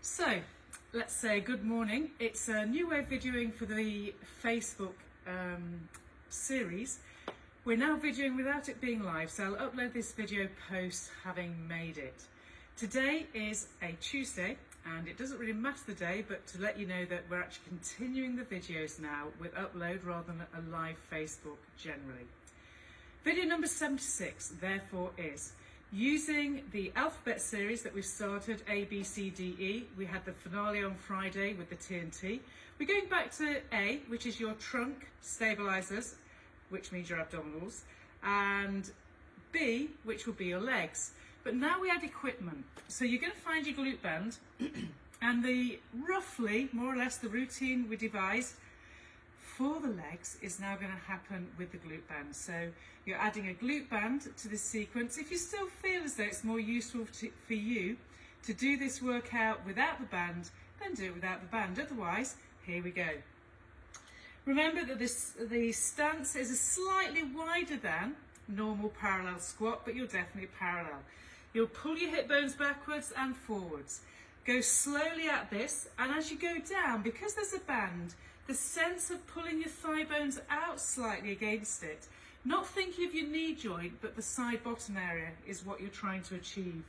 So, let's say good morning. It's a new way of videoing for the Facebook series. We're now videoing without it being live, so I'll upload this video post having made it. Today is a Tuesday, and it doesn't really matter the day, but to let you know that we're actually continuing the videos now with upload rather than a live Facebook generally. Video number 76, therefore, is using the alphabet series that we've started, A, B, C, D, E. We had the finale on Friday with the TNT. We're going back to A, which is your trunk stabilizers, which means your abdominals, and B, which will be your legs. But now we add equipment. So you're going to find your glute band, and the roughly, more or less, the routine we devised for the legs is now going to happen with the glute band. So you're adding a glute band to this sequence. If you still feel as though it's more useful for you to do this workout without the band, then do it without the band. Otherwise, here we go. Remember that the stance is a slightly wider than normal parallel squat, but you're definitely parallel. You'll pull your hip bones backwards and forwards. Go slowly at this, and as you go down, because there's a band, the sense of pulling your thigh bones out slightly against it, not thinking of your knee joint, but the side bottom area is what you're trying to achieve.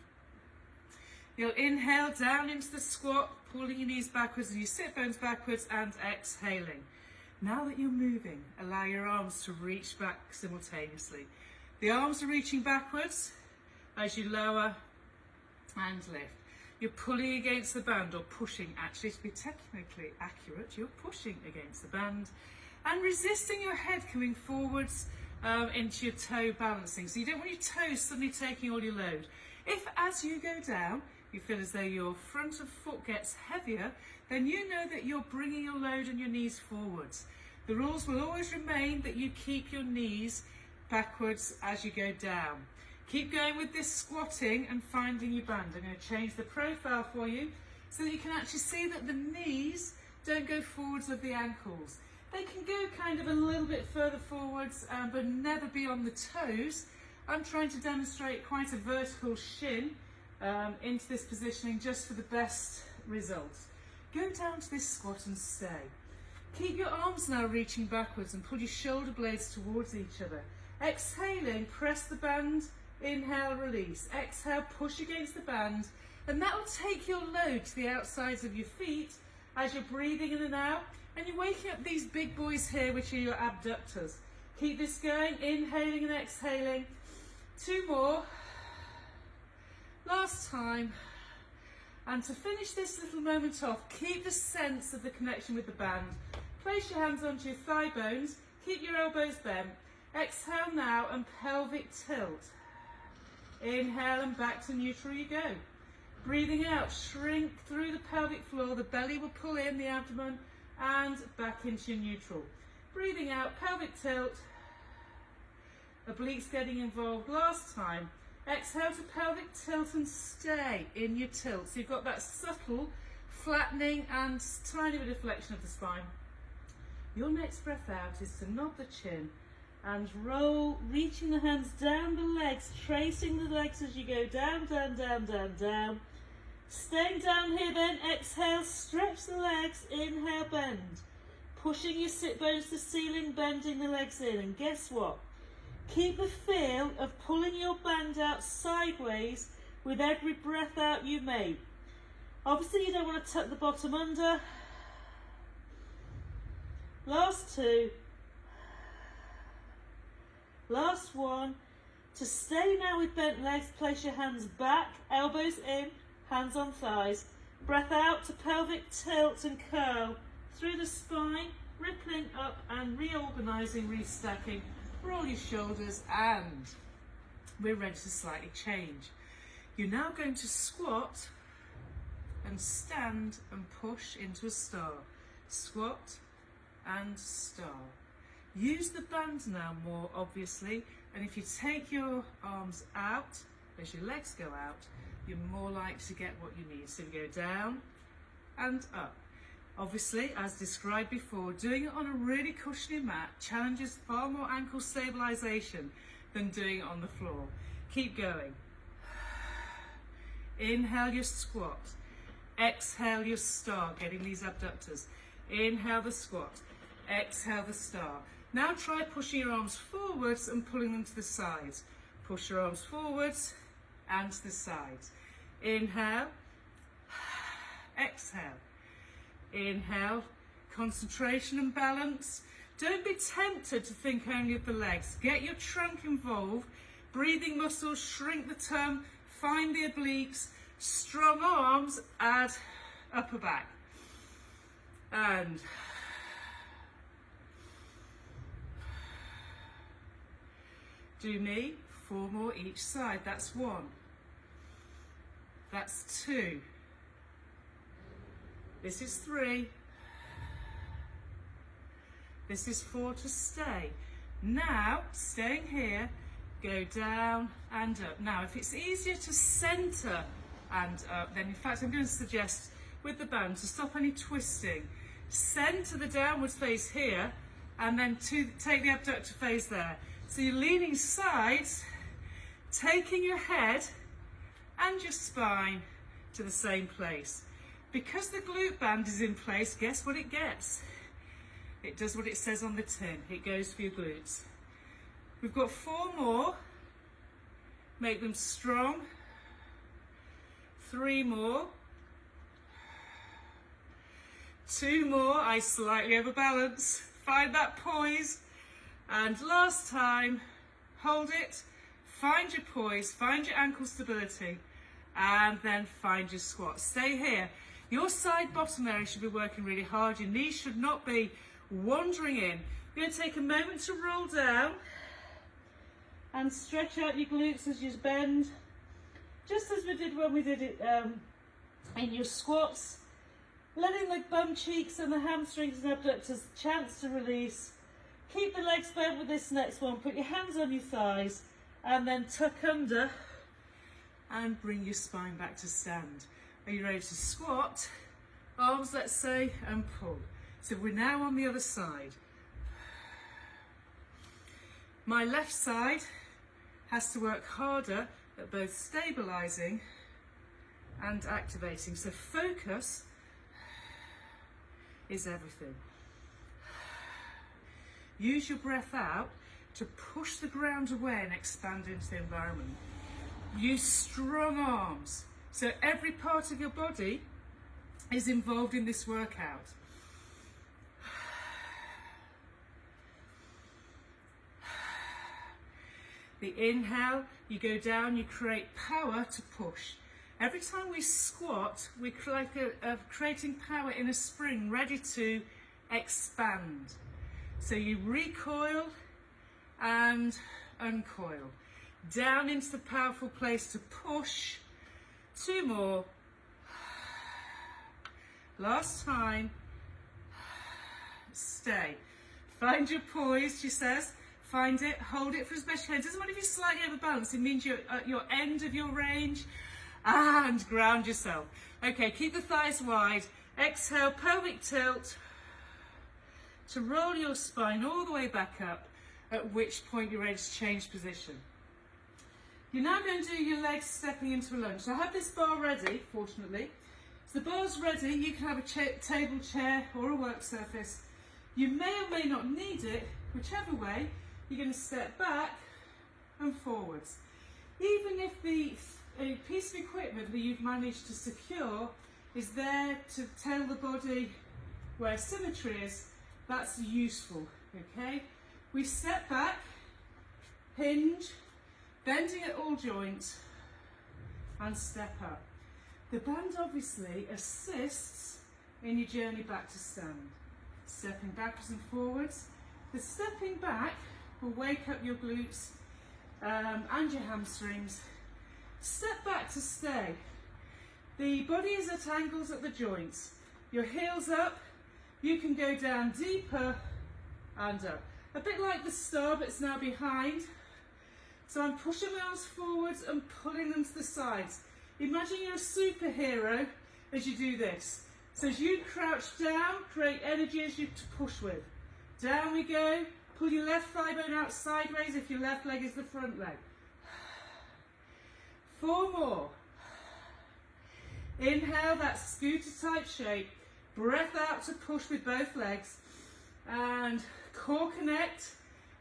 You'll inhale down into the squat, pulling your knees backwards and your sit bones backwards, and exhaling. Now that you're moving, allow your arms to reach back simultaneously. The arms are reaching backwards as you lower and lift. You're pulling against the band, or pushing, actually, to be technically accurate, you're pushing against the band and resisting your head coming forwards into your toe balancing. So you don't want your toes suddenly taking all your load. If, as you go down, you feel as though your front of foot gets heavier, then you know that you're bringing your load and your knees forwards. The rules will always remain that you keep your knees backwards as you go down. Keep going with this squatting and finding your band. I'm going to change the profile for you so that you can actually see that the knees don't go forwards of the ankles. They can go kind of a little bit further forwards, but never be on the toes. I'm trying to demonstrate quite a vertical shin into this positioning just for the best results. Go down to this squat and stay. Keep your arms now reaching backwards and pull your shoulder blades towards each other. Exhaling, press the band. Inhale, release. Exhale, push against the band, and that will take your load to the outsides of your feet as you're breathing in and out, and you're waking up these big boys here, which are your abductors. Keep this going, inhaling and exhaling. 2 more. Last time. And to finish this little moment off, keep the sense of the connection with the band. Place your hands onto your thigh bones, keep your elbows bent. Exhale now and pelvic tilt. Inhale and back to neutral you go. Breathing out, shrink through the pelvic floor, the belly will pull in the abdomen and back into your neutral. Breathing out, pelvic tilt, obliques getting involved. Last time, exhale to pelvic tilt and stay in your tilt. So you've got that subtle flattening and tiny bit of flexion of the spine. Your next breath out is to nod the chin and roll, reaching the hands down the legs, tracing the legs as you go down, down, down, down, down. Staying down here then, exhale, stretch the legs, inhale, bend. Pushing your sit bones to the ceiling, bending the legs in, and guess what? Keep the feel of pulling your band out sideways with every breath out you make. Obviously you don't want to tuck the bottom under. Last 2. Last 1. To stay now with bent legs, place your hands back, elbows in, hands on thighs. Breath out to pelvic tilt and curl through the spine, rippling up and reorganising, restacking. Roll your shoulders, and we're ready to slightly change. You're now going to squat and stand and push into a star. Squat and star. Use the band now more, obviously, and if you take your arms out as your legs go out, you're more likely to get what you need. So we go down and up. Obviously, as described before, doing it on a really cushiony mat challenges far more ankle stabilisation than doing it on the floor. Keep going. Inhale your squat. Exhale your star, getting these abductors. Inhale the squat. Exhale the star. Now try pushing your arms forwards and pulling them to the sides. Push your arms forwards and to the sides. Inhale. Exhale. Inhale. Concentration and balance. Don't be tempted to think only of the legs. Get your trunk involved. Breathing muscles, shrink the tongue, find the obliques. Strong arms, add upper back. And do me 4 more each side. That's 1. That's 2. This is 3. This is 4 to stay. Now, staying here, go down and up. Now, if it's easier to centre and up, then in fact I'm going to suggest with the band to stop any twisting. Centre the downwards face here and then take the abductor face there. So you're leaning sides, taking your head and your spine to the same place. Because the glute band is in place, guess what it gets? It does what it says on the tin. It goes for your glutes. We've got 4 more. Make them strong. 3 more. 2 more. I slightly overbalance. Find that poise. And last time, hold it. Find your poise. Find your ankle stability. And then find your squat. Stay here. Your side bottom area should be working really hard. Your knees should not be wandering in. You're going to take a moment to roll down and stretch out your glutes as you bend, just as we did when we did it in your squats, letting the bum cheeks and the hamstrings and abductors a chance to release. Keep the legs bent with this next one. Put your hands on your thighs and then tuck under and bring your spine back to stand. Are you ready to squat? Arms, let's say, and pull. So we're now on the other side. My left side has to work harder at both stabilising and activating. So focus is everything. Use your breath out to push the ground away and expand into the environment. Use strong arms. So every part of your body is involved in this workout. The inhale, you go down, you create power to push. Every time we squat, we're creating power in a spring ready to expand. So you recoil and uncoil. Down into the powerful place to push. 2 more. Last time. Stay. Find your poise, she says. Find it, hold it for as best you can. It doesn't matter if you're slightly overbalanced, it means you're at your end of your range. And ground yourself. Okay, keep the thighs wide. Exhale, pelvic tilt to roll your spine all the way back up, at which point you're ready to change position. You're now going to do your legs stepping into a lunge. So I have this bar ready, fortunately. So the bar's ready. You can have a table, chair or a work surface. You may or may not need it, whichever way. You're going to step back and forwards. Even if the piece of equipment that you've managed to secure is there to tell the body where symmetry is, that's useful, okay? We step back, hinge, bending at all joints, and step up. The band obviously assists in your journey back to stand. Stepping backwards and forwards. The stepping back will wake up your glutes and your hamstrings. Step back to stay. The body is at angles at the joints. Your heels up, you can go down deeper and up. A bit like the star, but it's now behind. So I'm pushing my arms forwards and pulling them to the sides. Imagine you're a superhero as you do this. So as you crouch down, create energy as you push with. Down we go. Pull your left thigh bone out sideways if your left leg is the front leg. 4 more. Inhale, that scooter type shape. Breath out to push with both legs. And core connect.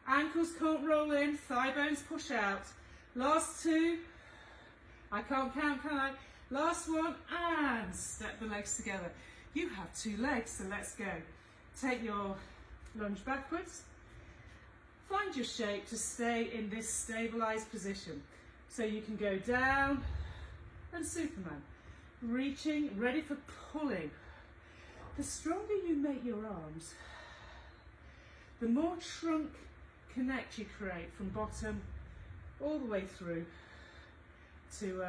Ankles can't roll in, thigh bones push out. Last two. I can't count, can I? Last one, and step the legs together. You have two legs, so let's go. Take your lunge backwards. Find your shape to stay in this stabilized position. So you can go down and Superman. Reaching, ready for pulling. The stronger you make your arms, the more trunk connect you create from bottom all the way through to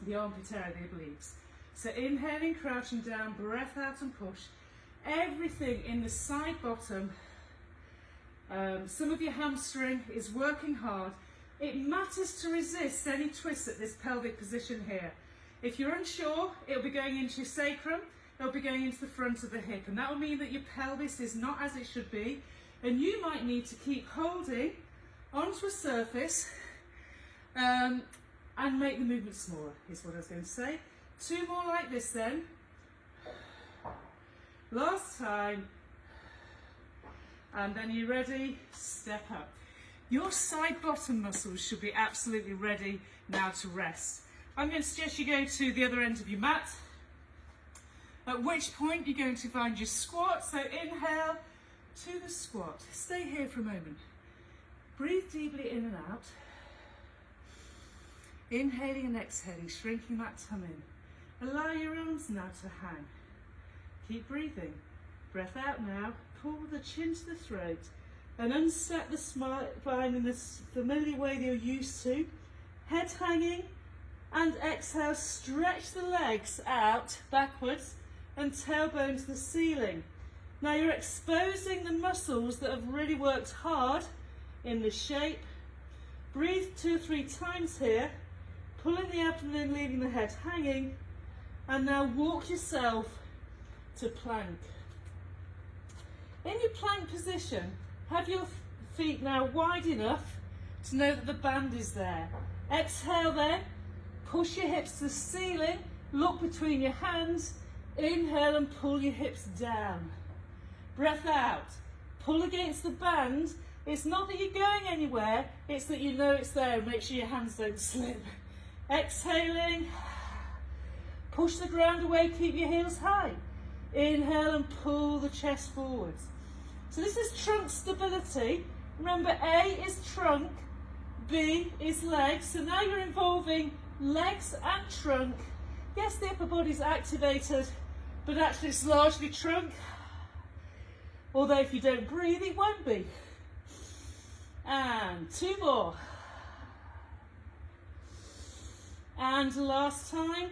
the armpit area, the obliques. So inhaling, crouching down, breath out and push. Everything in the side bottom, some of your hamstring is working hard. It matters to resist any twist at this pelvic position here. If you're unsure, it'll be going into your sacrum, it'll be going into the front of the hip, and that will mean that your pelvis is not as it should be, and you might need to keep holding onto a surface and make the movement smaller, is what I was going to say. Two more like this then. Last time. And then you're ready, step up. Your side bottom muscles should be absolutely ready now to rest. I'm going to suggest you go to the other end of your mat, at which point you're going to find your squat. So inhale to the squat. Stay here for a moment. Breathe deeply in and out. Inhaling and exhaling, shrinking that tummy in. Allow your arms now to hang. Keep breathing. Breath out now. Pull the chin to the throat and unset the spine in this familiar way that you're used to. Head hanging, and exhale, stretch the legs out backwards and tailbone to the ceiling. Now you're exposing the muscles that have really worked hard in this shape. Breathe 2 or 3 times here, pulling the abdomen in, leaving the head hanging, and now walk yourself to plank. In your plank position, have your feet now wide enough to know that the band is there. Exhale then, push your hips to the ceiling, look between your hands, inhale and pull your hips down. Breath out, pull against the band. It's not that you're going anywhere, it's that you know it's there. Make sure your hands don't slip. Exhaling, push the ground away, keep your heels high. Inhale and pull the chest forwards. So this is trunk stability. Remember, A is trunk, B is legs. So now you're involving legs and trunk. Yes, the upper body's activated, but actually it's largely trunk. Although if you don't breathe, it won't be. And 2 more. And last time.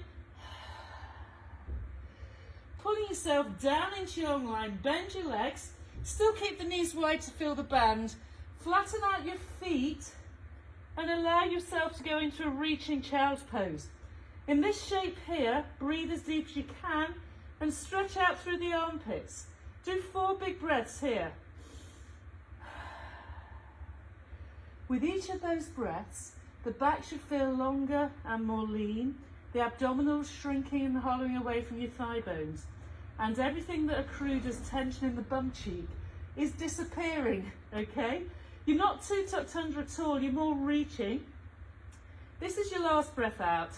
Pulling yourself down into your long line, bend your legs, still keep the knees wide to feel the band, flatten out your feet and allow yourself to go into a reaching child's pose. In this shape here, breathe as deep as you can and stretch out through the armpits. Do 4 big breaths here. With each of those breaths, the back should feel longer and more lean, the abdominals shrinking and hollowing away from your thigh bones, and everything that accrued as tension in the bum cheek is disappearing, okay? You're not too tucked under at all, you're more reaching. This is your last breath out,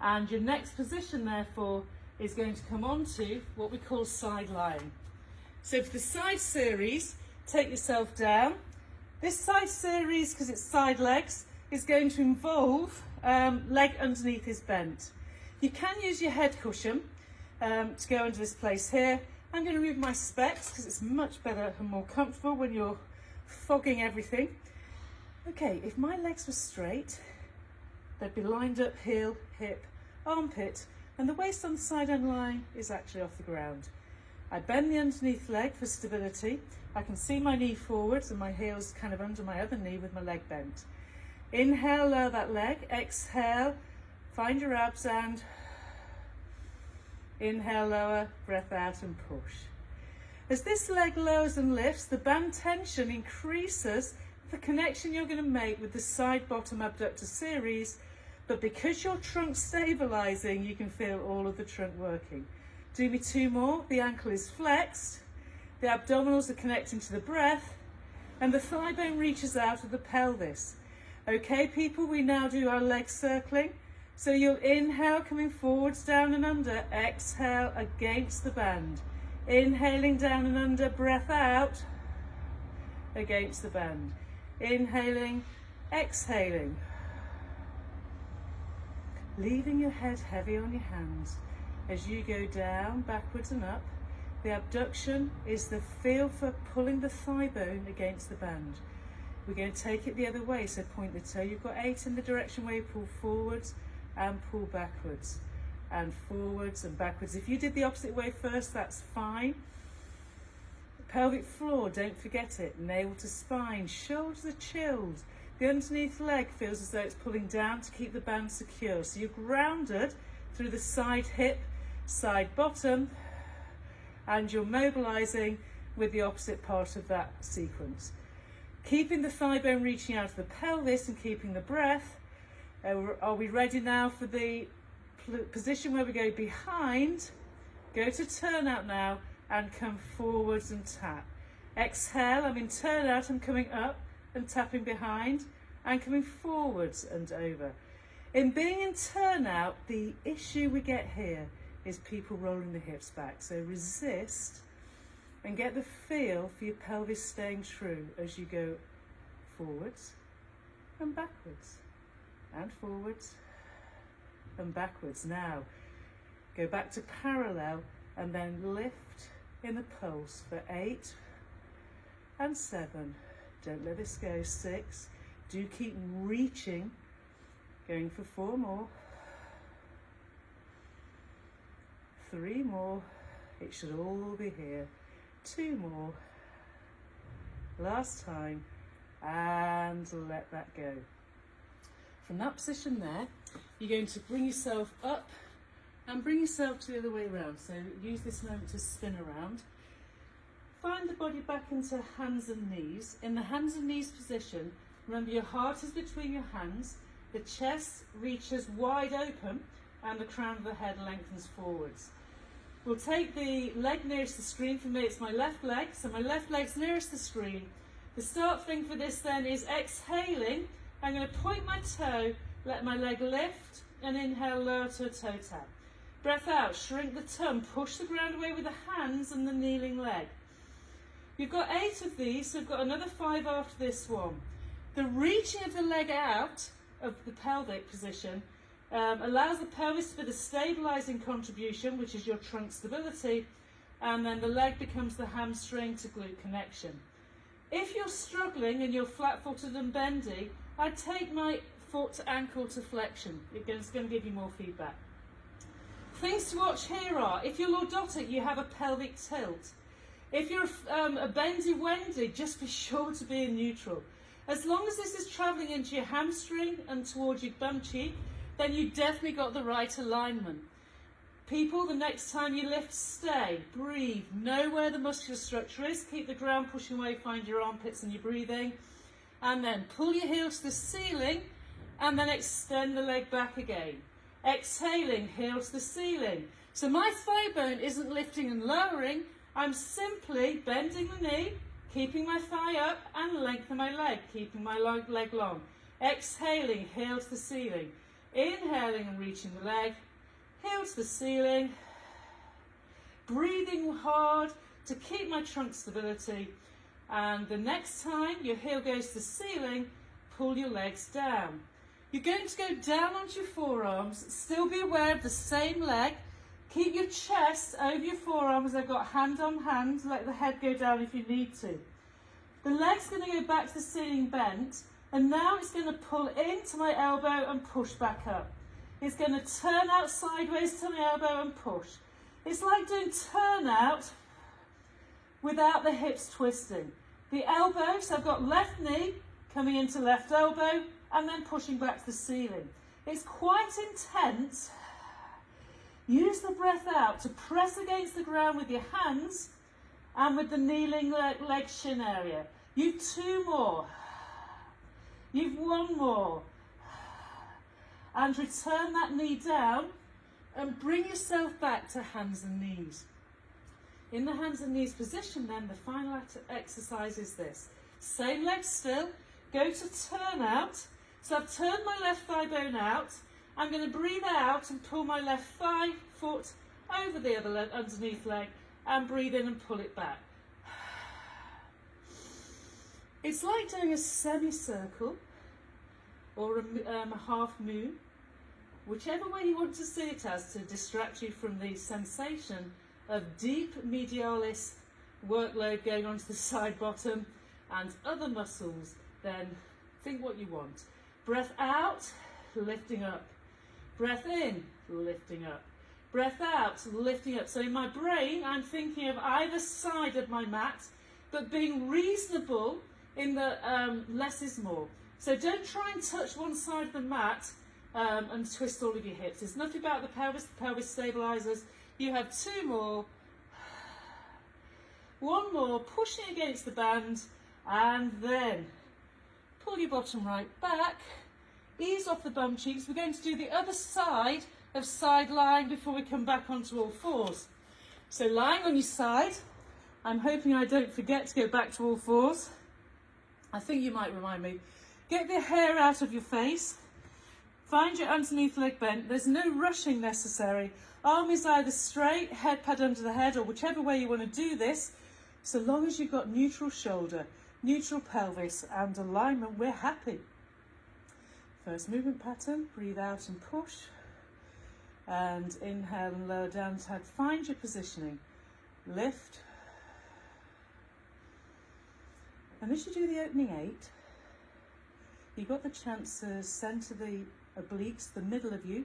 and your next position, therefore, is going to come on to what we call side lying. So for the side series, take yourself down. This side series, because it's side legs, is going to involve leg underneath is bent. You can use your head cushion to go into this place here. I'm going to remove my specs because it's much better and more comfortable when you're fogging everything. Okay, if my legs were straight, they'd be lined up heel, hip, armpit, and the waist on the side underlying is actually off the ground. I bend the underneath leg for stability. I can see my knee forwards and my heel's kind of under my other knee with my leg bent. Inhale, lower that leg. Exhale, find your abs and inhale, lower, breath out and push. As this leg lowers and lifts, the band tension increases the connection you're going to make with the side bottom abductor series, but because your trunk's stabilising, you can feel all of the trunk working. Do me 2 more. The ankle is flexed, the abdominals are connecting to the breath, and the thigh bone reaches out of the pelvis. Okay, people, we now do our leg circling. So you'll inhale, coming forwards, down and under. Exhale against the band. Inhaling down and under, breath out against the band. Inhaling, exhaling. Leaving your head heavy on your hands as you go down, backwards and up. The abduction is the feel for pulling the thigh bone against the band. We're going to take it the other way, so point the toe. You've got 8 in the direction where you pull forwards and pull backwards, and forwards and backwards. If you did the opposite way first, that's fine. Pelvic floor, don't forget it. Navel to spine, shoulders are chilled. The underneath leg feels as though it's pulling down to keep the band secure. So you're grounded through the side hip, side bottom, and you're mobilizing with the opposite part of that sequence. Keeping the thigh bone reaching out of the pelvis and keeping the breath. Are we ready now for the position where we go behind? Go to turnout now and come forwards and tap. Exhale, I'm in turnout, I'm coming up and tapping behind and coming forwards and over. In being in turnout, the issue we get here is people rolling the hips back. So resist and get the feel for your pelvis staying true as you go forwards and backwards and forwards and backwards. Now go back to parallel and then lift in the pulse for 8 and 7. Don't let this go. 6. Do keep reaching. Going for 4 more. 3 more. It should all be here. 2 more. Last time. And let that go. From that position there, you're going to bring yourself up and bring yourself to the other way around. So use this moment to spin around. Find the body back into hands and knees. In the hands and knees position, remember your heart is between your hands, the chest reaches wide open, and the crown of the head lengthens forwards. We'll take the leg nearest the screen. For me, it's my left leg, so my left leg's nearest the screen. The start thing for this then is exhaling. I'm going to point my toe, let my leg lift, and inhale, lower to a toe tap. Breath out, shrink the tongue, push the ground away with the hands and the kneeling leg. You've got 8 of these, so I've got another 5 after this one. The reaching of the leg out of the pelvic position allows the pelvis to be the stabilising contribution, which is your trunk stability, and then the leg becomes the hamstring to glute connection. If you're struggling and you're flat-footed and bendy, I'd take my foot to ankle to flexion. It's going to give you more feedback. Things to watch here are, if you're lordotic, you have a pelvic tilt. If you're a bendy-wendy, just be sure to be in neutral. As long as this is travelling into your hamstring and towards your bum cheek, then you definitely got the right alignment. People, the next time you lift, stay, breathe, know where the muscular structure is, keep the ground pushing away, find your armpits and your breathing, and then pull your heels to the ceiling, and then extend the leg back again. Exhaling, heel to the ceiling. So my thigh bone isn't lifting and lowering, I'm simply bending the knee, keeping my thigh up, and lengthening my leg, keeping my leg long. Exhaling, heel to the ceiling. Inhaling and reaching the leg, heel to the ceiling. Breathing hard to keep my trunk stability. And the next time your heel goes to the ceiling, pull your legs down. You're going to go down onto your forearms, still be aware of the same leg. Keep your chest over your forearms. I've got hand on hand. Let the head go down if you need to. The leg's going to go back to the ceiling bent. And now it's going to pull into my elbow and push back up. It's going to turn out sideways to my elbow and push. It's like doing turnout without the hips twisting. The elbow, so I've got left knee coming into left elbow and then pushing back to the ceiling. It's quite intense. Use the breath out to press against the ground with your hands and with the kneeling leg shin area. You've 2 more. You've 1 more. and return that knee down and bring yourself back to hands and knees. In the hands and knees position then, the final exercise is this. Same leg still, go to turn out. So I've turned my left thigh bone out. I'm going to breathe out and pull my left thigh foot over the other underneath leg and breathe in and pull it back. It's like doing a semicircle or a half moon, whichever way you want to see it as, to distract you from the sensation of deep medialis workload going onto the side bottom and other muscles. Then think what you want. Breath out, lifting up. Breath in, lifting up. Breath out, lifting up. So in my brain, I'm thinking of either side of my mat, but being reasonable in the less is more. So don't try and touch one side of the mat and twist all of your hips. There's nothing about the pelvis stabilizers. You have 2 more. 1 more, pushing against the band, and then pull your bottom right back. Ease off the bum cheeks. We're going to do the other side of side lying before we come back onto all fours. So lying on your side, I'm hoping I don't forget to go back to all fours. I think you might remind me. Get the hair out of your face. Find your underneath leg bent. There's no rushing necessary. Arm is either straight, head pad under the head, or whichever way you want to do this. So long as you've got neutral shoulder, neutral pelvis and alignment, we're happy. First movement pattern, breathe out and push. And inhale and lower down to head. Find your positioning. Lift. And as you do the opening 8, you've got the chance to centre the obliques, the middle of you,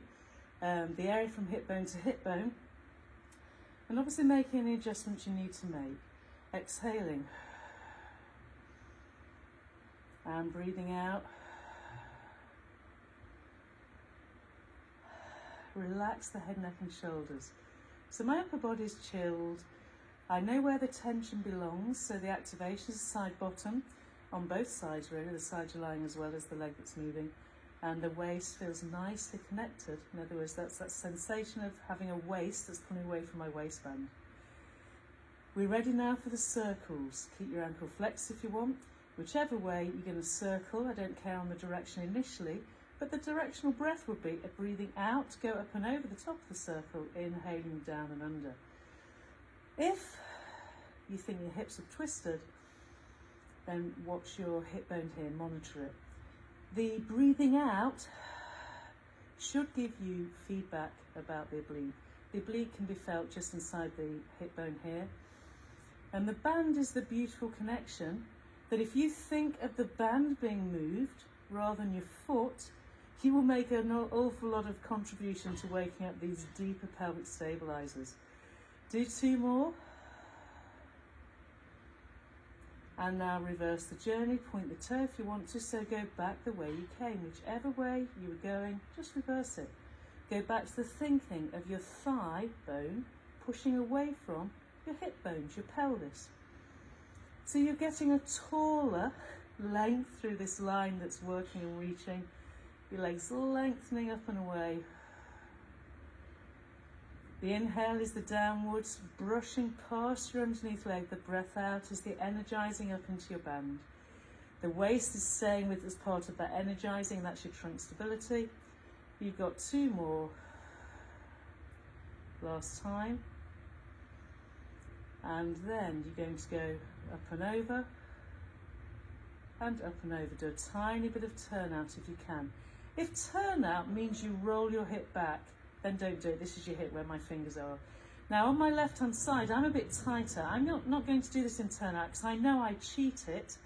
the area from hip bone to hip bone, and obviously making any adjustments you need to make. Exhaling and breathing out. Relax the head, neck and shoulders. So my upper body's chilled. I know where the tension belongs, so the activation is side bottom on both sides really, the side you're lying as well as the leg that's moving, and the waist feels nicely connected. In other words, that's that sensation of having a waist that's pulling away from my waistband. We're ready now for the circles. Keep your ankle flexed if you want. Whichever way you're going to circle, I don't care on the direction initially, but the directional breath would be a breathing out, go up and over the top of the circle, inhaling down and under. If you think your hips are twisted, then watch your hip bone here, monitor it. The breathing out should give you feedback about the oblique. The oblique can be felt just inside the hip bone here. And the band is the beautiful connection that if you think of the band being moved rather than your foot, you will make an awful lot of contribution to waking up these deeper pelvic stabilizers. Do 2 more. And now reverse the journey, point the toe if you want to, so go back the way you came. Whichever way you were going, just reverse it. Go back to the thinking of your thigh bone pushing away from your hip bones, your pelvis. So you're getting a taller length through this line that's working and reaching. Your legs lengthening up and away. The inhale is the downwards, brushing past your underneath leg. The breath out is the energizing up into your band. The waist is staying with as part of that energizing, that's your trunk stability. You've got 2 more. Last time. And then you're going to go up and over, and up and over. Do a tiny bit of turnout if you can. If turnout means you roll your hip back, then don't do it. This is your hip where my fingers are. Now on my left hand side, I'm a bit tighter. I'm not going to do this in turnout because I know I cheat it.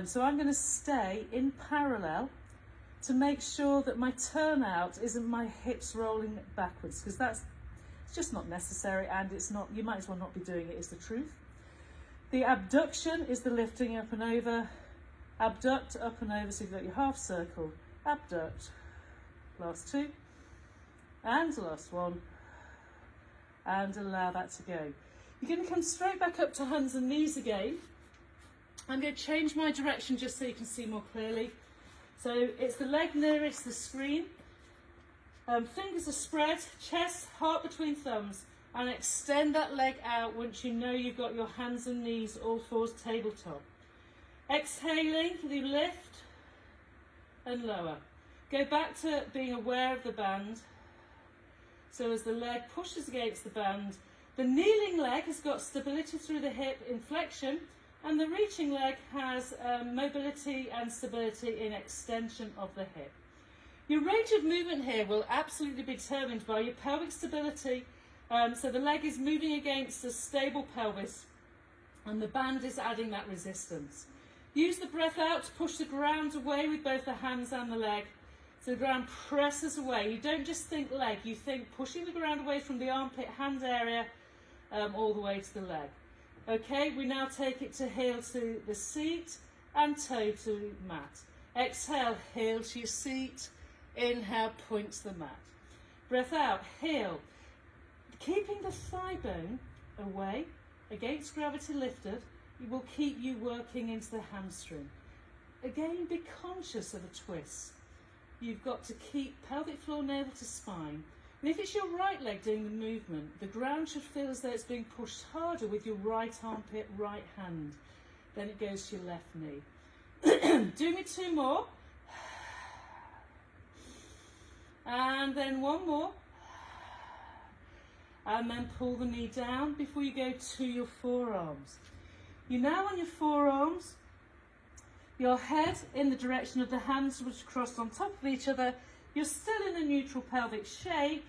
So I'm going to stay in parallel to make sure that my turnout isn't my hips rolling backwards, because it's just not necessary, and it's not, you might as well not be doing it, is the truth. The abduction is the lifting up and over. Abduct, up and over, so you've got your half circle. Abduct. Last 2. And last 1. And allow that to go. You're going to come straight back up to hands and knees again. I'm going to change my direction just so you can see more clearly. So it's the leg nearest the screen. Fingers are spread, chest, heart between thumbs, and extend that leg out once you know you've got your hands and knees all fours tabletop. Exhaling, you lift and lower. Go back to being aware of the band. So as the leg pushes against the band, the kneeling leg has got stability through the hip in flexion, and the reaching leg has mobility and stability in extension of the hip. Your range of movement here will absolutely be determined by your pelvic stability. So the leg is moving against a stable pelvis, and the band is adding that resistance. Use the breath out to push the ground away with both the hands and the leg. So the ground presses away. You don't just think leg, you think pushing the ground away from the armpit, hand area, all the way to the leg. Okay, we now take it to heel to the seat and toe to mat. Exhale, heel to your seat. Inhale, point to the mat. Breath out, heel. Keeping the thigh bone away, against gravity lifted, it will keep you working into the hamstring. Again, be conscious of a twist. You've got to keep pelvic floor navel to spine. And if it's your right leg doing the movement, the ground should feel as though it's being pushed harder with your right armpit, right hand. Then it goes to your left knee. Do me 2 more. And then 1 more. And then pull the knee down before you go to your forearms. You're now on your forearms, your head in the direction of the hands which are crossed on top of each other. You're still in a neutral pelvic shape.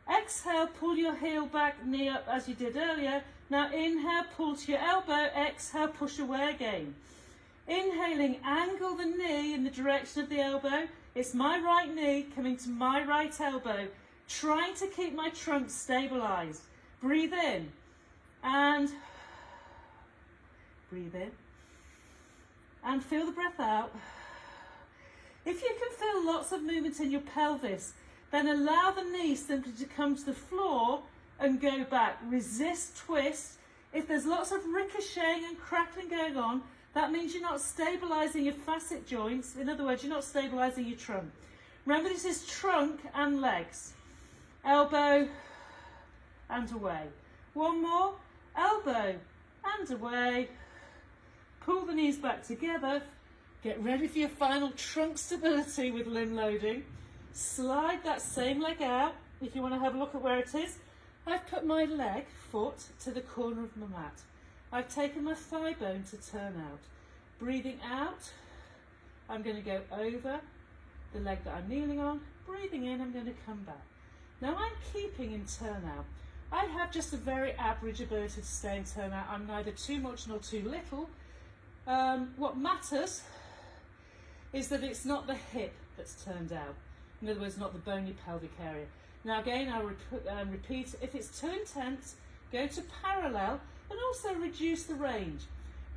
Exhale, pull your heel back, knee up as you did earlier. Now inhale, pull to your elbow. Exhale, push away again. Inhaling, angle the knee in the direction of the elbow. It's my right knee coming to my right elbow, trying to keep my trunk stabilized. Breathe in and breathe in and feel the breath out. If you can feel lots of movement in your pelvis, then allow the knee simply to come to the floor and go back. Resist twist. If there's lots of ricocheting and crackling going on, that means you're not stabilizing your facet joints. In other words, you're not stabilizing your trunk. Remember, this is trunk and legs. Elbow and away. 1 more. Elbow and away. Pull the knees back together. Get ready for your final trunk stability with limb loading. Slide that same leg out. If you want to have a look at where it is, I've put my foot to the corner of my mat. I've taken my thigh bone to turn out. Breathing out, I'm going to go over the leg that I'm kneeling on. Breathing in, I'm going to come back. Now I'm keeping in turn out. I have just a very average ability to stay in turn out. I'm neither too much nor too little. What matters is that it's not the hip that's turned out. In other words, not the bony pelvic area. Now again, I'll repeat, if it's too intense, go to parallel and also reduce the range.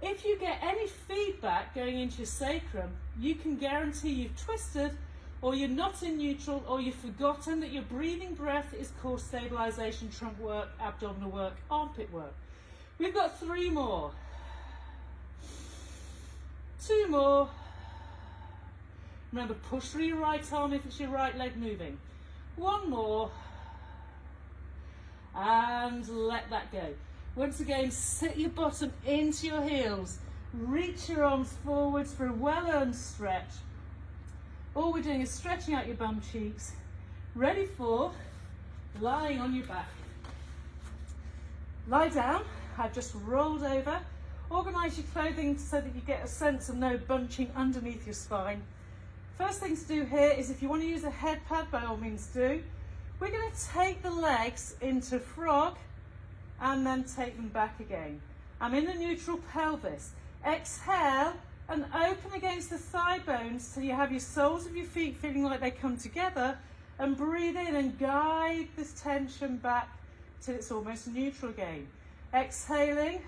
If you get any feedback going into your sacrum, you can guarantee you've twisted, or you're not in neutral, or you've forgotten that your breathing breath is core stabilization, trunk work, abdominal work, armpit work. We've got 3 more. 2 more. Remember, push through your right arm if it's your right leg moving. 1 more. And let that go. Once again, sit your bottom into your heels. Reach your arms forwards for a well-earned stretch. All we're doing is stretching out your bum cheeks. Ready for lying on your back. Lie down. I've just rolled over. Organise your clothing so that you get a sense of no bunching underneath your spine. First thing to do here is, if you want to use a head pad, by all means do. We're going to take the legs into frog and then take them back again. I'm in the neutral pelvis. Exhale and open against the thigh bones till you have your soles of your feet feeling like they come together, and breathe in and guide this tension back till it's almost neutral again. Exhaling,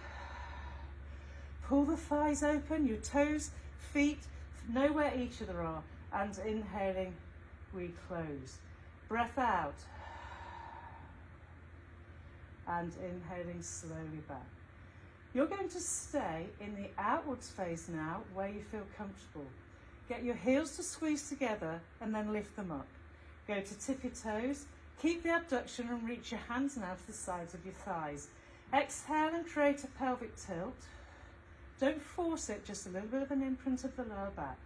pull the thighs open, your toes, feet, know where each other are, and inhaling, we close. Breath out. And inhaling slowly back. You're going to stay in the outwards phase now, where you feel comfortable. Get your heels to squeeze together and then lift them up. Go to tip your toes. Keep the abduction and reach your hands now to the sides of your thighs. Exhale and create a pelvic tilt. Don't force it, just a little bit of an imprint of the lower back.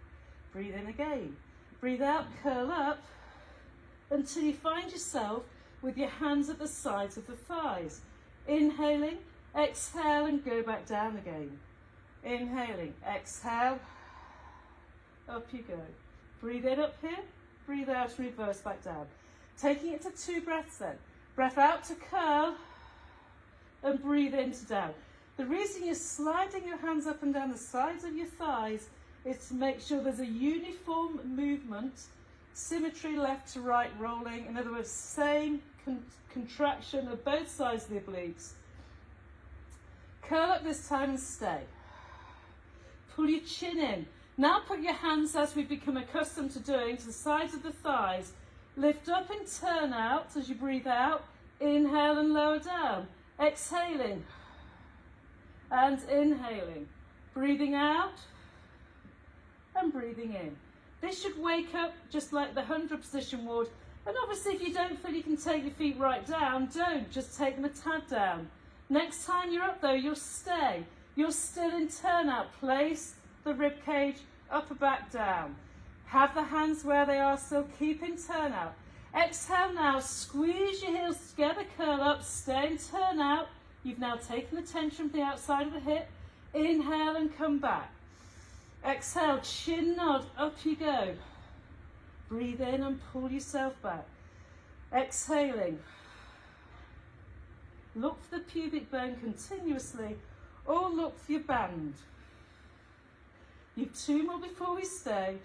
Breathe in again. Breathe out, curl up until you find yourself with your hands at the sides of the thighs. Inhaling, exhale and go back down again. Inhaling, exhale, up you go. Breathe in up here, breathe out and reverse back down. Taking it to 2 breaths then. Breath out to curl and breathe in to down. The reason you're sliding your hands up and down the sides of your thighs is to make sure there's a uniform movement, symmetry left to right rolling. In other words, same contraction of both sides of the obliques. Curl up this time and stay. Pull your chin in. Now put your hands, as we've become accustomed to doing, to the sides of the thighs. Lift up and turn out as you breathe out. Inhale and lower down. Exhaling and inhaling. Breathing out and breathing in. This should wake up just like the 100 position would. And obviously if you don't feel you can take your feet right down, don't. Just take them a tad down. Next time you're up though, you'll stay. You're still in turn out. Place the rib cage upper back down. Have the hands where they are, still keep in turn out. Exhale now, squeeze your heels together, curl up, stay in turn out. You've now taken the tension from the outside of the hip. Inhale and come back. Exhale, chin nod, up you go. Breathe in and pull yourself back. Exhaling. Look for the pubic bone continuously, or look for your band. You've 2 more before we stay.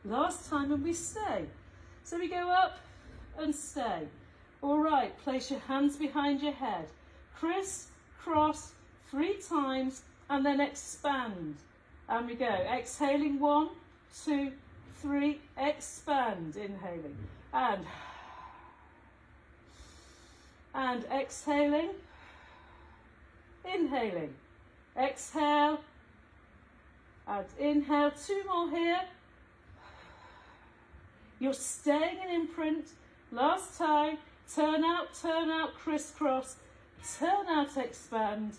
Last time and we stay. So we go up and stay. All right, place your hands behind your head. Criss, cross, 3 times and then expand. And we go. Exhaling, 1, 2, 3, expand. Inhaling. And exhaling. Inhaling. Exhale. And inhale. 2 more here. You're staying in imprint. Last time, turn out, crisscross, turn out, expand,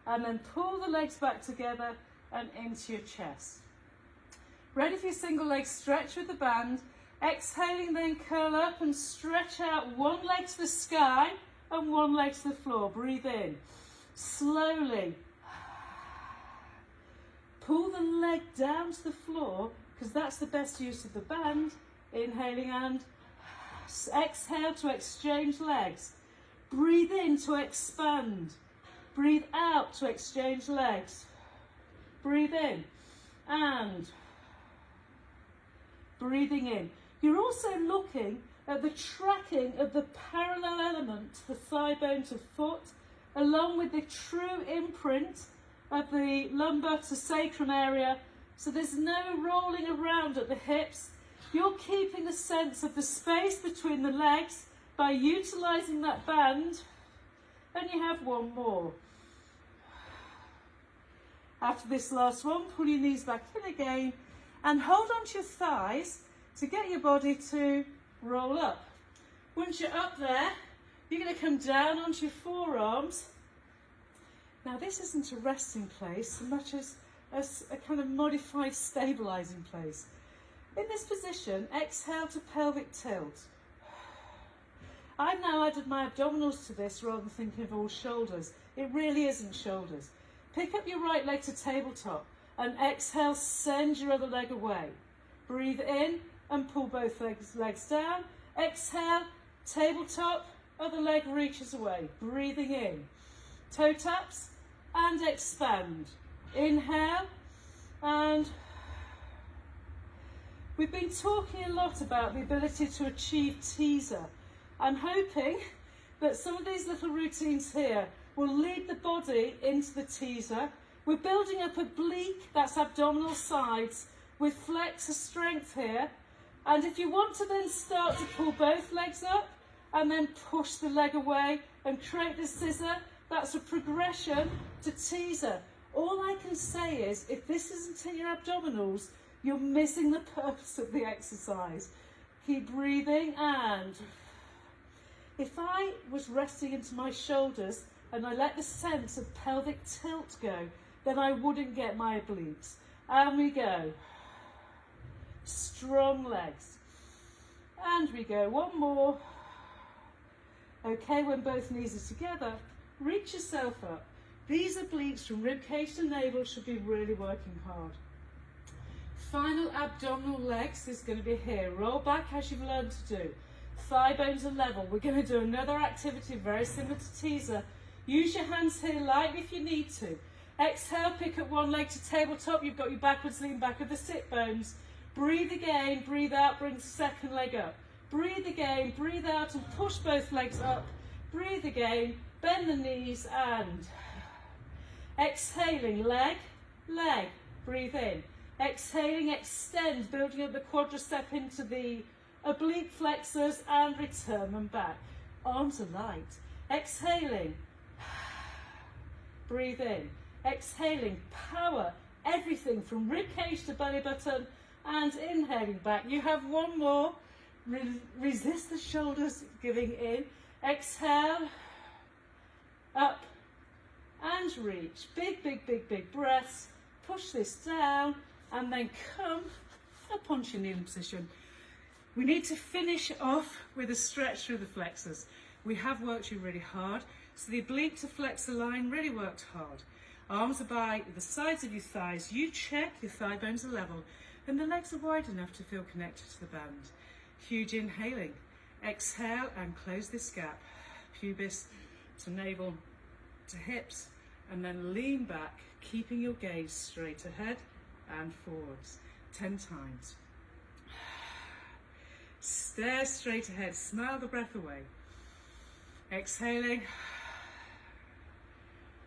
and then pull the legs back together and into your chest. Ready for your single leg stretch with the band. Exhaling, then curl up and stretch out 1 leg to the sky and 1 leg to the floor. Breathe in. Slowly. Pull the leg down to the floor because that's the best use of the band. Inhaling and exhale to exchange legs. Breathe in to expand. Breathe out to exchange legs. Breathe in and breathing in. You're also looking at the tracking of the parallel element to the thigh bone to foot, along with the true imprint of the lumbar to sacrum area. So there's no rolling around at the hips. You're keeping the sense of the space between the legs by utilising that band, and you have 1 more. After this last one, pull your knees back in again and hold onto your thighs to get your body to roll up. Once you're up there, you're going to come down onto your forearms. Now this isn't a resting place so much as a kind of modified stabilising place. In this position, exhale to pelvic tilt. I've now added my abdominals to this rather than thinking of all shoulders. It really isn't shoulders. Pick up your right leg to tabletop and exhale, send your other leg away. Breathe in and pull both legs down. Exhale, tabletop, other leg reaches away. Breathing in. Toe taps and expand. Inhale and we've been talking a lot about the ability to achieve teaser. I'm hoping that some of these little routines here will lead the body into the teaser. We're building up oblique, that's abdominal sides, with flexor strength here. And if you want to then start to pull both legs up and then push the leg away and create the scissor, that's a progression to teaser. All I can say is, if this isn't in your abdominals, you're missing the purpose of the exercise. Keep breathing, and if I was resting into my shoulders and I let the sense of pelvic tilt go, then I wouldn't get my obliques. And we go. Strong legs. And we go. One more. Okay, when both knees are together, reach yourself up. These obliques from ribcage to navel should be really working hard. Final abdominal legs is going to be here. Roll back as you've learned to do. Thigh bones are level. We're going to do another activity very similar to teaser. Use your hands here lightly if you need to. Exhale, pick up one leg to tabletop. You've got your backwards lean back of the sit bones. Breathe again, breathe out, bring the second leg up. Breathe again, breathe out and push both legs up. Breathe again, bend the knees and exhaling, leg, leg, breathe in. Exhaling, extend, building up the quadricep into the oblique flexors and return them back. Arms are light. Exhaling, breathe in. Exhaling, power, everything from ribcage to belly button, and inhaling back. You have one more. Resist the shoulders giving in. Exhale, up and reach. Big, big, big, big breaths. Push this down and then come up onto your kneeling position. We need to finish off with a stretch through the flexors. We have worked you really hard. So the oblique to flexor line really worked hard. Arms are by the sides of your thighs. You check your thigh bones are level and the legs are wide enough to feel connected to the band. Huge inhaling. Exhale and close this gap. Pubis to navel to hips, and then lean back, keeping your gaze straight ahead and forwards. 10 times. Stare straight ahead. Smile the breath away. Exhaling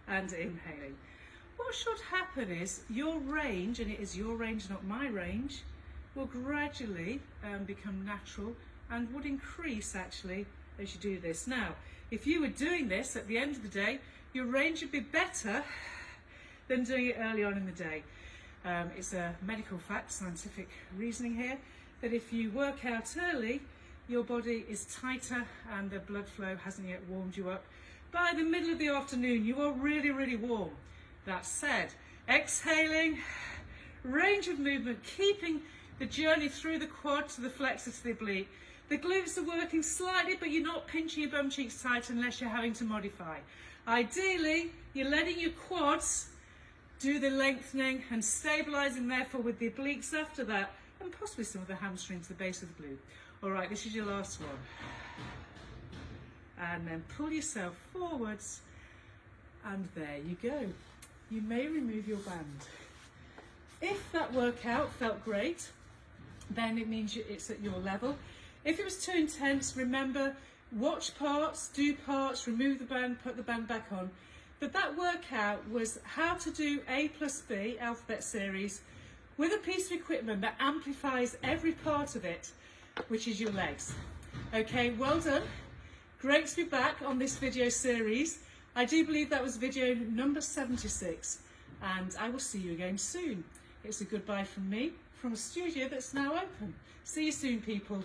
and inhaling. What should happen is your range, and it is your range, not my range, will gradually become natural and would increase actually as you do this. Now, if you were doing this at the end of the day, your range would be better than doing it early on in the day. It's a medical fact, scientific reasoning here, that if you work out early, your body is tighter and the blood flow hasn't yet warmed you up. By the middle of the afternoon, you are really, really warm. That said, exhaling, range of movement, keeping the journey through the quad to the flexor to the oblique. The glutes are working slightly, but you're not pinching your bum cheeks tight unless you're having to modify. Ideally, you're letting your quads do the lengthening and stabilising therefore with the obliques after that, and possibly some of the hamstrings to the base of the glute. All right, this is your last one. And then pull yourself forwards, and there you go. You may remove your band. If that workout felt great, then it means it's at your level. If it was too intense, remember, watch parts, do parts, remove the band, put the band back on. But that workout was how to do A+B, alphabet series, with a piece of equipment that amplifies every part of it, which is your legs. Okay, well done. Great to be back on this video series. I do believe that was video number 76, and I will see you again soon. It's a goodbye from me, from a studio that's now open. See you soon, people.